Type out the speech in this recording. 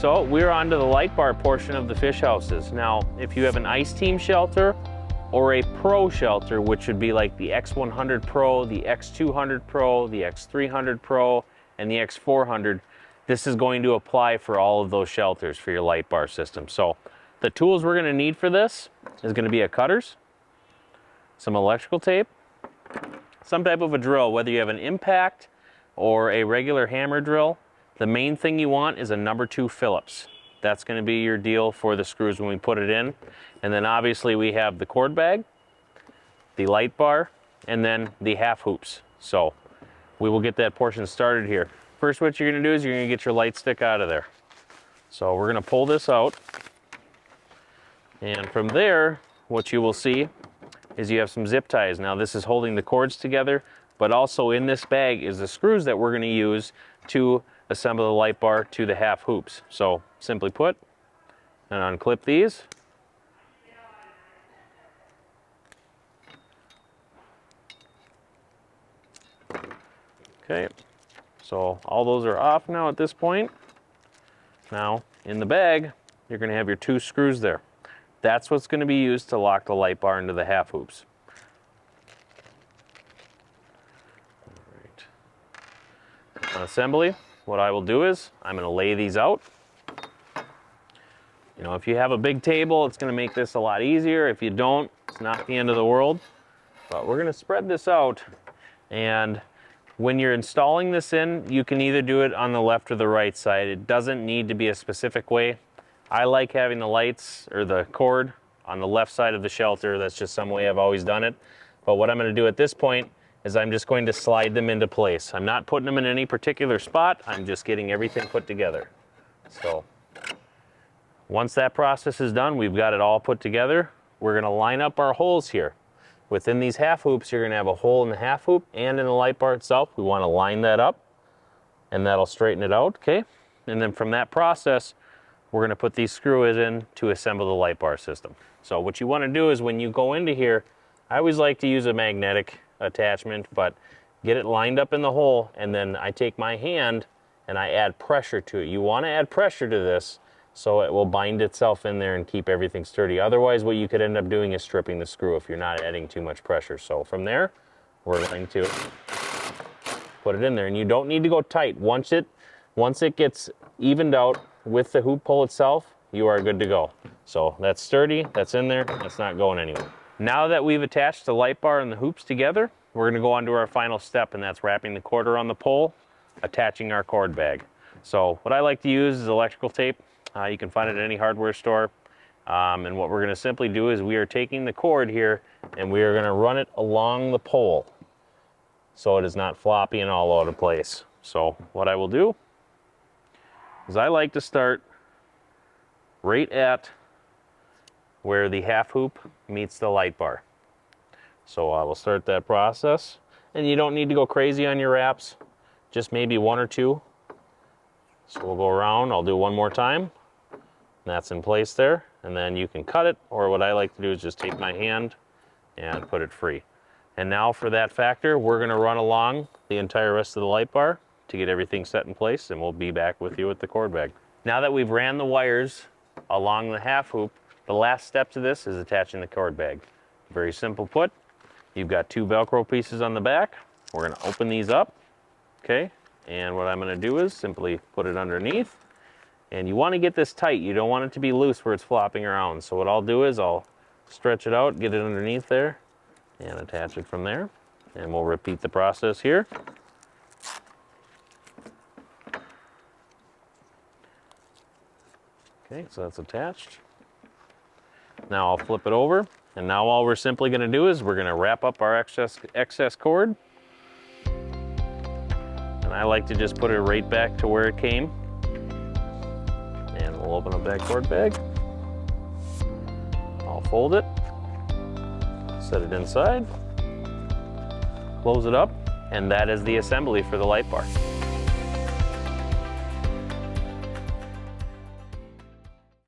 So we're on to the light bar portion of the fish houses. Now, if you have an Ice Team shelter or a Pro shelter, which would be like the X100 Pro, the X200 Pro, the X300 Pro, and the X400, this is going to apply for all of those shelters for your light bar system. So the tools we're gonna need for this is gonna be a cutters, some electrical tape, some type of a drill, whether you have an impact or a regular hammer drill. The main thing you want is a number 2 Phillips. That's going to be your deal for the screws when we put it in. And then obviously we have the cord bag, the light bar, and then the half hoops. So we will get that portion started here. First, what you're going to do is you're going to get your light stick out of there. So we're going to pull this out. And from there, what you will see is you have some zip ties. Now this is holding the cords together, but also in this bag is the screws that we're going to use to assemble the light bar to the half hoops. So simply put, and unclip these. Okay, so all those are off now at this point. Now in the bag, you're going to have your 2 screws there. That's what's going to be used to lock the light bar into the half hoops. All right. On assembly, what I will do is I'm going to lay these out. You know, if you have a big table, it's going to make this a lot easier. If you don't, it's not the end of the world. But we're going to spread this out, and when you're installing this in, you can either do it on the left or the right side. It doesn't need to be a specific way. I like having the lights or the cord on the left side of the shelter. That's just some way I've always done it. But what I'm going to do at this point is I'm just going to slide them into place. I'm not putting them in any particular spot. I'm just getting everything put together. So once that process is done, we've got it all put together. We're going to line up our holes here. Within these half hoops, you're going to have a hole in the half hoop and in the light bar itself. We want to line that up, and that'll straighten it out, okay? And then from that process, we're going to put these screws in to assemble the light bar system. So what you want to do is when you go into here, I always like to use a magnetic attachment, but get it lined up in the hole, and then I take my hand and I add pressure to it. You want to add pressure to this so it will bind itself in there and keep everything sturdy. Otherwise, what you could end up doing is stripping the screw if you're not adding too much pressure. So from there, we're going to put it in there, and you don't need to go tight. Once it gets evened out with the hoop pull itself, you are good to go. So that's sturdy, that's in there, that's not going anywhere. Now that we've attached the light bar and the hoops together, we're going to go on to our final step, and that's wrapping the cord around the pole, attaching our cord bag. So what I like to use is electrical tape. You can find it at any hardware store. And what we're going to simply do is we are taking the cord here and we are going to run it along the pole so it is not floppy and all out of place. So what I will do is I like to start right at where the half hoop meets the light bar. So I will start that process, and you don't need to go crazy on your wraps, just maybe 1 or 2. So we'll go around, I'll do one more time. That's in place there, and then you can cut it, or what I like to do is just take my hand and put it free. And now for that factor, we're going to run along the entire rest of the light bar to get everything set in place, and we'll be back with you with the cord bag. Now that we've ran the wires along the half hoop, the last step to this is attaching the cord bag. Very simple put. You've got 2 Velcro pieces on the back. We're going to open these up, okay? And what I'm going to do is simply put it underneath. And you want to get this tight. You don't want it to be loose where it's flopping around. So what I'll do is I'll stretch it out, get it underneath there, and attach it from there. And we'll repeat the process here. Okay, so that's attached. Now I'll flip it over, and now all we're simply going to do is we're going to wrap up our excess cord. And I like to just put it right back to where it came. And we'll open up that cord bag. I'll fold it, set it inside, close it up, and that is the assembly for the light bar.